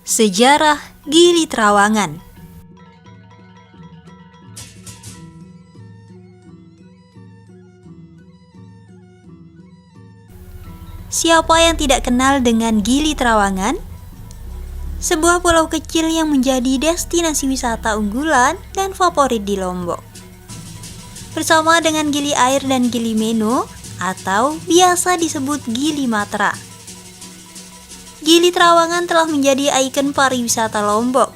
Sejarah Gili Trawangan. Siapa yang tidak kenal dengan Gili Trawangan? Sebuah pulau kecil yang menjadi destinasi wisata unggulan dan favorit di Lombok. Bersama dengan Gili Air dan Gili Meno atau biasa disebut Gili Matra. Gili Trawangan telah menjadi ikon pariwisata Lombok.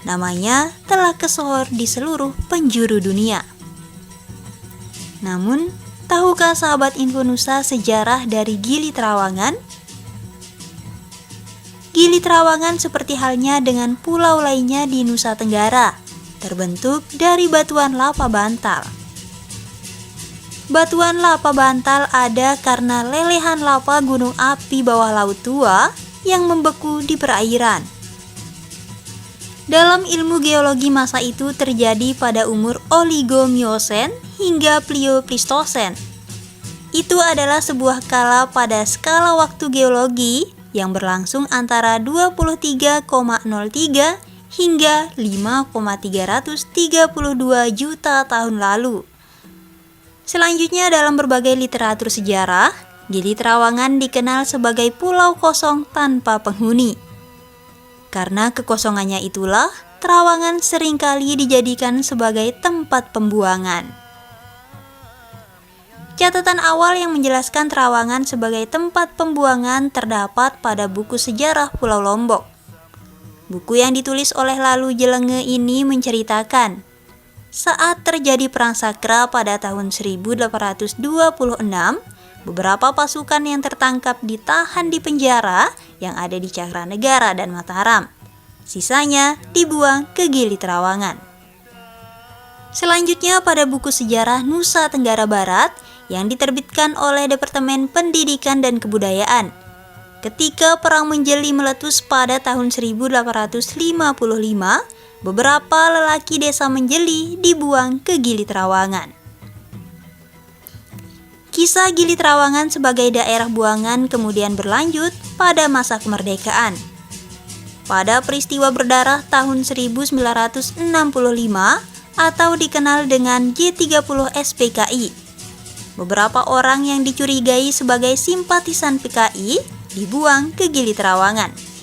Namanya telah kesohor di seluruh penjuru dunia. Namun, tahukah sahabat Infonusa sejarah dari Gili Trawangan? Gili Trawangan seperti halnya dengan pulau lainnya di Nusa Tenggara, terbentuk dari batuan lava bantal. Batuan lava bantal ada karena lelehan lava gunung api bawah laut tua yang membeku di perairan. Dalam ilmu geologi masa itu terjadi pada umur Oligomiosen hingga Pliopleistosen. Itu adalah sebuah kala pada skala waktu geologi yang berlangsung antara 23,03 hingga 5,332 juta tahun lalu. Selanjutnya dalam berbagai literatur sejarah, Gili Trawangan dikenal sebagai pulau kosong tanpa penghuni. Karena kekosongannya itulah, Trawangan seringkali dijadikan sebagai tempat pembuangan. Catatan awal yang menjelaskan Trawangan sebagai tempat pembuangan terdapat pada buku sejarah Pulau Lombok. Buku yang ditulis oleh Lalu Jelenge ini menceritakan, saat terjadi Perang Sakra pada tahun 1826, beberapa pasukan yang tertangkap ditahan di penjara yang ada di Cakranegara dan Mataram. Sisanya dibuang ke Gili Trawangan. Selanjutnya pada buku sejarah Nusa Tenggara Barat yang diterbitkan oleh Departemen Pendidikan dan Kebudayaan. Ketika Perang Menjeli meletus pada tahun 1855, beberapa lelaki desa Menjeli dibuang ke Gili Trawangan. Kisah Gili Trawangan sebagai daerah buangan kemudian berlanjut pada masa kemerdekaan. Pada peristiwa berdarah tahun 1965 atau dikenal dengan G30 SPKI, beberapa orang yang dicurigai sebagai simpatisan PKI dibuang ke Gili Trawangan.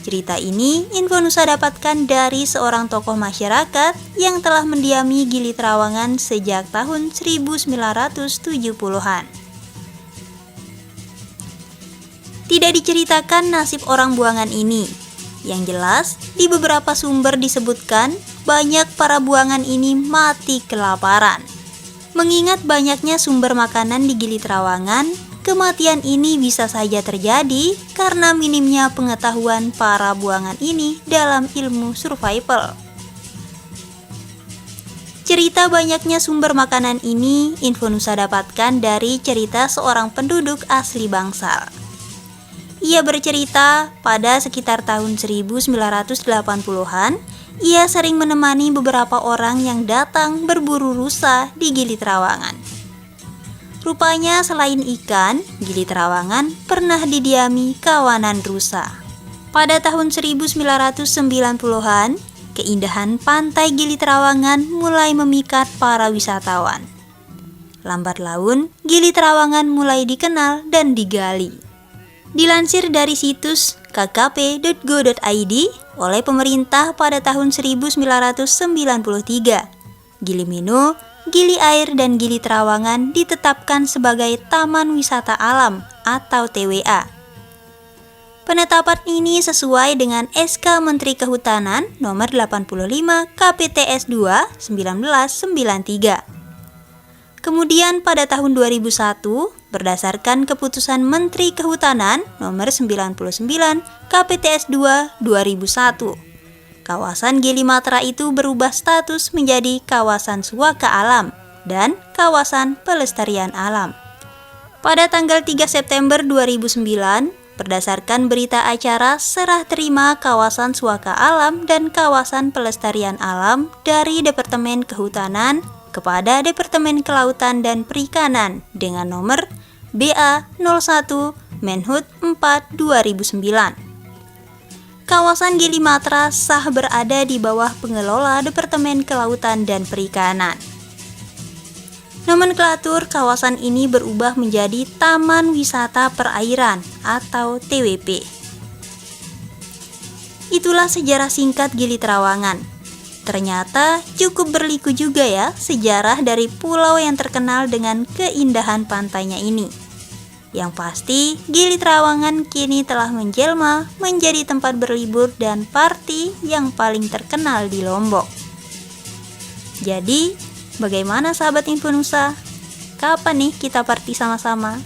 Cerita ini Infonusa dapatkan dari seorang tokoh masyarakat yang telah mendiami Gili Trawangan sejak tahun 1970-an. Tidak diceritakan nasib orang buangan ini. Yang jelas, di beberapa sumber disebutkan banyak para buangan ini mati kelaparan. Mengingat banyaknya sumber makanan di Gili Trawangan, kematian ini bisa saja terjadi karena minimnya pengetahuan para buangan ini dalam ilmu survival. Cerita banyaknya sumber makanan ini Infonusa dapatkan dari cerita seorang penduduk asli Bangsal. Ia bercerita pada sekitar tahun 1980-an, ia sering menemani beberapa orang yang datang berburu rusa di Gili Trawangan. Rupanya selain ikan, Gili Trawangan pernah didiami kawanan rusa. Pada tahun 1990-an, keindahan pantai Gili Trawangan mulai memikat para wisatawan. Lambat laun, Gili Trawangan mulai dikenal dan digali. Dilansir dari situs kkp.go.id oleh pemerintah pada tahun 1993, Gili Meno, Gili Air dan Gili Trawangan ditetapkan sebagai Taman Wisata Alam atau TWA. Penetapan ini sesuai dengan SK Menteri Kehutanan Nomor 85 KPTS 2 1993. Kemudian pada tahun 2001, berdasarkan keputusan Menteri Kehutanan Nomor 99 KPTS 2 2001, kawasan Gili Matra itu berubah status menjadi kawasan Suaka Alam dan kawasan pelestarian alam. Pada tanggal 3 September 2009, berdasarkan berita acara serah terima kawasan Suaka Alam dan kawasan pelestarian alam dari Departemen Kehutanan kepada Departemen Kelautan dan Perikanan dengan nomor BA 01 Menhut 4 2009. kawasan Gili Matra sah berada di bawah pengelola Departemen Kelautan dan Perikanan. Nomenklatur kawasan ini berubah menjadi Taman Wisata Perairan atau TWP. Itulah sejarah singkat Gili Trawangan. Ternyata cukup berliku juga ya sejarah dari pulau yang terkenal dengan keindahan pantainya ini. Yang pasti, Gili Trawangan kini telah menjelma menjadi tempat berlibur dan party yang paling terkenal di Lombok. Jadi, bagaimana sahabat Infonusa? Kapan nih kita party sama-sama?